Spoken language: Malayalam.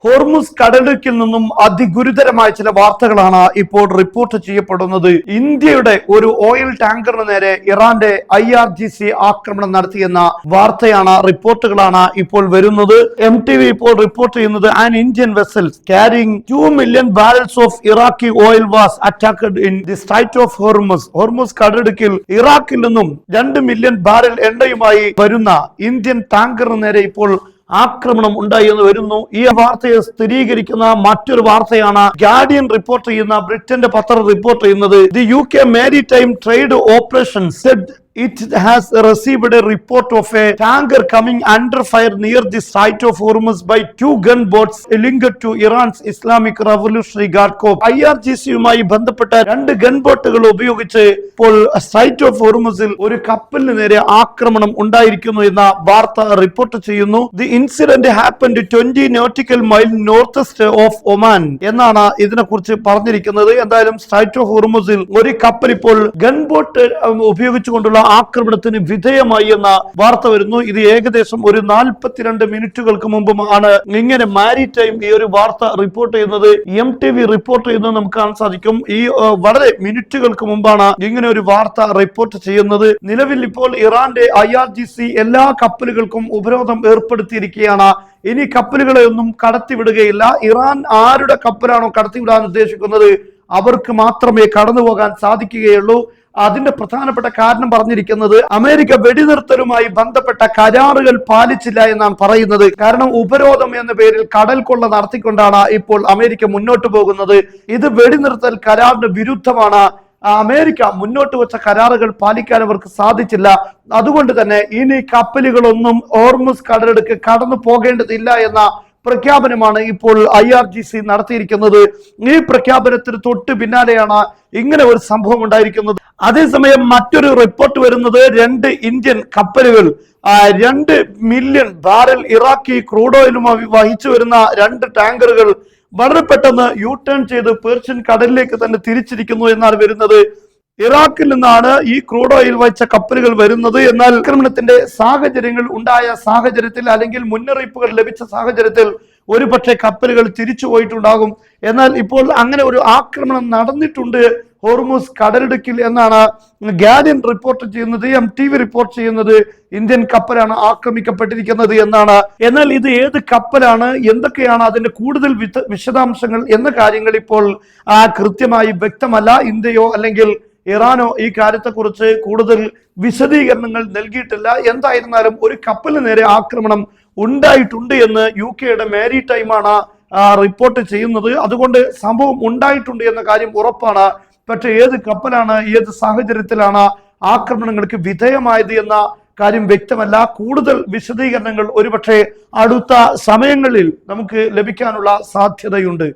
ഹോർമുസ് കടലിടുക്കിൽ നിന്നും അതിഗുരുതരമായ ചില വാർത്തകളാണ് ഇപ്പോൾ റിപ്പോർട്ട് ചെയ്യപ്പെടുന്നത്. ഇന്ത്യയുടെ ഒരു ഓയിൽ ടാങ്കറിന് നേരെ ഇറാന്റെ IRGC ആക്രമണം നടത്തിയെന്ന വാർത്തയാണ്, റിപ്പോർട്ടുകളാണ് ഇപ്പോൾ വരുന്നത്. MTV ഇപ്പോൾ റിപ്പോർട്ട് ചെയ്യുന്നത് an Indian vessels carrying 2 million barrels of Iraqi oil was attacked in the Strait of Hormuz. Hormuz കടലിടുക്കിൽ ഇറാഖിൽ നിന്നും 2 മില്യൺ ബാരൽ എണ്ണയുമായി വരുന്ന ഇന്ത്യൻ ടാങ്കറിന് നേരെ ഇപ്പോൾ ആക്രമണം ഉണ്ടായി എന്ന് വരുന്നു. ഈ വാർത്തയെ സ്ഥിരീകരിക്കുന്ന മറ്റൊരു വാർത്തയാണ് ഗാർഡിയൻ റിപ്പോർട്ട് ചെയ്യുന്ന, ബ്രിട്ടന്റെ പത്രം റിപ്പോർട്ട് ചെയ്യുന്നത്. The UK Maritime Trade Operation said it has received a report of a tanker coming under fire near the Strait of Hormuz by 2 gunboats linked to Iran's Islamic Revolutionary Guard Corps. IRGC-യുമായി ബന്ധപ്പെട്ട 2 ഗൺബോട്ടുകൾ ഉപയോഗിച്ച് ഇപ്പോൾ സ്ട്രൈറ്റ് ഓഫ് ഹോർമുസിൽ ഒരു കപ്പലിന് നേരെ ആക്രമണം ഉണ്ടായിരിക്കുന്നു എന്ന വാർത്ത റിപ്പോർട്ട് ചെയ്യുന്നു. The incident happened 20 nautical mile northeast of Oman എന്നാണ് ഇതിനെക്കുറിച്ച് പറഞ്ഞിരിക്കുന്നത്. എന്തായാലും സ്ട്രൈറ്റ് ഓഫ് ഹോർമുസിൽ ഒരു കപ്പൽ ഇപ്പോൾ ഗൺബോട്ട് ഉപയോഗിച്ചുകൊണ്ടുള്ള ആക്രമണത്തിന് വിധേയമായി എന്ന വാർത്ത വരുന്നു. ഇത് ഏകദേശം ഒരു 42 മിനിറ്റുകൾക്ക് മുമ്പുമാണ് ഇങ്ങനെ മാരിടൈം ഈ ഒരു വാർത്ത റിപ്പോർട്ട് ചെയ്യുന്നത്. MTV റിപ്പോർട്ട് ചെയ്യുന്നത് നമുക്ക് കാണാൻ സാധിക്കും. ഈ വളരെ മിനിറ്റുകൾക്ക് മുമ്പാണ് ഇങ്ങനെ ഒരു വാർത്ത റിപ്പോർട്ട് ചെയ്യുന്നത്. നിലവിൽ ഇപ്പോൾ ഇറാന്റെ IRGC എല്ലാ കപ്പലുകൾക്കും ഉപരോധം ഏർപ്പെടുത്തിയിരിക്കുകയാണ്. ഇനി കപ്പലുകളെ ഒന്നും കടത്തിവിടുകയില്ല. ഇറാൻ ആരുടെ കപ്പലാണോ കടത്തിവിടാൻ ഉദ്ദേശിക്കുന്നത് അവർക്ക് മാത്രമേ കടന്നു പോകാൻ സാധിക്കുകയുള്ളൂ. അതിന്റെ പ്രധാനപ്പെട്ട കാരണം പറഞ്ഞിരിക്കുന്നത് അമേരിക്ക വെടിനിർത്തലുമായി ബന്ധപ്പെട്ട കരാറുകൾ പാലിച്ചില്ല എന്നാണ് പറയുന്നത്. കാരണം ഉപരോധം എന്ന പേരിൽ കടൽ കൊള്ള നടത്തിക്കൊണ്ടാണ് ഇപ്പോൾ അമേരിക്ക മുന്നോട്ട് പോകുന്നത്. ഇത് വെടിനിർത്തൽ കരാറിന് വിരുദ്ധമാണ്. അമേരിക്ക മുന്നോട്ട് വെച്ച കരാറുകൾ പാലിക്കാൻ അവർക്ക് സാധിച്ചില്ല. അതുകൊണ്ട് തന്നെ ഇനി കപ്പലുകളൊന്നും ഹോർമുസ് കടലിടുക്ക് കടന്നു പോകേണ്ടതില്ല എന്ന പ്രഖ്യാപനമാണ് ഇപ്പോൾ IRGC നടത്തിയിരിക്കുന്നത്. ഈ പ്രഖ്യാപനത്തിന് തൊട്ട് പിന്നാലെയാണ് ഇങ്ങനെ ഒരു സംഭവം ഉണ്ടായിരിക്കുന്നത്. അതേസമയം മറ്റൊരു റിപ്പോർട്ട് വരുന്നത് 2 ഇന്ത്യൻ കപ്പലുകൾ 2 മില്യൺ ബാരൽ ഇറാഖി ക്രൂഡ് ഓയിലുമായി വഹിച്ചു വരുന്ന 2 ടാങ്കറുകൾ വളരെ പെട്ടെന്ന് ടേൺ ചെയ്ത് പേർഷ്യൻ കടലിലേക്ക് തന്നെ തിരിച്ചിരിക്കുന്നു എന്നാണ് വരുന്നത്. ഇറാഖിൽ നിന്നാണ് ഈ ക്രൂഡ് ഓയിൽ വഹിച്ച കപ്പലുകൾ വരുന്നത്. എന്നാൽ ആക്രമണത്തിന്റെ സാഹചര്യങ്ങൾ ഉണ്ടായ സാഹചര്യത്തിൽ അല്ലെങ്കിൽ മുന്നറിയിപ്പുകൾ ലഭിച്ച സാഹചര്യത്തിൽ ഒരുപക്ഷെ കപ്പലുകൾ തിരിച്ചു പോയിട്ടുണ്ടാകും. എന്നാൽ ഇപ്പോൾ അങ്ങനെ ഒരു ആക്രമണം നടന്നിട്ടുണ്ട് ഹോർമുസ് കടലിടുക്കിൽ എന്നാണ് ഗാർഡിയൻ റിപ്പോർട്ട് ചെയ്യുന്നത്. MTV റിപ്പോർട്ട് ചെയ്യുന്നത് ഇന്ത്യൻ കപ്പലാണ് ആക്രമിക്കപ്പെട്ടിരിക്കുന്നത് എന്നാണ്. എന്നാൽ ഇത് ഏത് കപ്പലാണ്, എന്തൊക്കെയാണ് അതിന്റെ കൂടുതൽ വിശദാംശങ്ങൾ എന്ന കാര്യങ്ങൾ ഇപ്പോൾ കൃത്യമായി വ്യക്തമല്ല. ഇന്ത്യയോ അല്ലെങ്കിൽ ഇറാനോ ഈ കാര്യത്തെക്കുറിച്ച് കൂടുതൽ വിശദീകരണങ്ങൾ നൽകിയിട്ടില്ല. എന്തായിരുന്നാലും ഒരു കപ്പലിന് നേരെ ആക്രമണം ഉണ്ടായിട്ടുണ്ട് എന്ന് UKയുടെ മാരിടൈമാണ് റിപ്പോർട്ട് ചെയ്യുന്നത്. അതുകൊണ്ട് സംഭവം ഉണ്ടായിട്ടുണ്ട് എന്ന കാര്യം ഉറപ്പാണ്. പക്ഷെ ഏത് കപ്പലാണ്, ഏത് സാഹചര്യത്തിലാണ് ആക്രമണങ്ങൾക്ക് വിധേയമായത് എന്ന കാര്യം വ്യക്തമല്ല. കൂടുതൽ വിശദീകരണങ്ങൾ ഒരുപക്ഷെ അടുത്ത സമയങ്ങളിൽ നമുക്ക് ലഭിക്കാനുള്ള സാധ്യതയുണ്ട്.